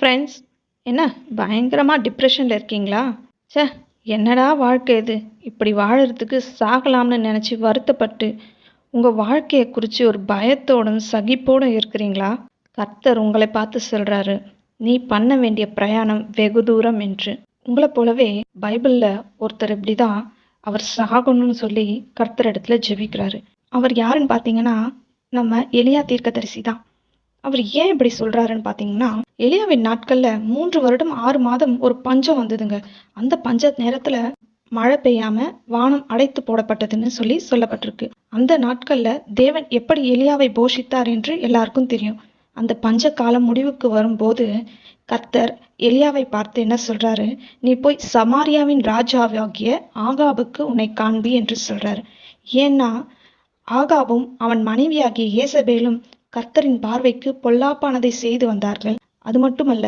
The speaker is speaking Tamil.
ஃப்ரெண்ட்ஸ், என்ன பயங்கரமாக டிப்ரெஷனில் இருக்கீங்களா? ச்சே, என்னடா வாழ்க்கை இது, இப்படி வாழறதுக்கு சாகலாம்னு நினச்சி வருத்தப்பட்டு உங்கள் வாழ்க்கையை குறித்து ஒரு பயத்தோடும் சகிப்போடும் இருக்கிறீங்களா? கர்த்தர் உங்களை பார்த்து சொல்கிறாரு, நீ பண்ண வேண்டிய பிரயாணம் வெகு தூரம் என்று. உங்களை போலவே பைபிளில் ஒருத்தர் இப்படி தான் அவர் சாகணும்னு சொல்லி கர்த்தர் இடத்துல ஜெபிக்கிறாரு. அவர் யாருன்னு பார்த்தீங்கன்னா நம்ம எலியா தீர்க்கதரிசி தான். அவர் ஏன் இப்படி சொல்றாருன்னு பார்த்தீங்கன்னா, எலியாவின் நாட்கள்ல 3 வருடம் 6 மாதம் ஒரு பஞ்சம் வந்ததுங்க. அந்த பஞ்ச நேரத்துல மழை பெய்யாம வானம் அடைத்து போடப்பட்டதுன்னு சொல்லி சொல்லப்பட்டிருக்கு. அந்த நாட்கள்ல தேவன் எப்படி எலியாவை போஷித்தார் என்று எல்லாருக்கும் தெரியும். அந்த பஞ்ச காலம் முடிவுக்கு வரும்போது கர்த்தர் எலியாவை பார்த்து என்ன சொல்றாரு, நீ போய் சமாரியாவின் ராஜாவாகிய ஆகாபுக்கு உன்னை காண்பி என்று சொல்றாரு. ஏன்னா ஆகாபும் அவன் மனைவியாகிய ஏசபேலும் கர்த்தரின் பார்வைக்கு பொல்லாப்பானதை செய்து வந்தார்கள். அது மட்டுமல்ல,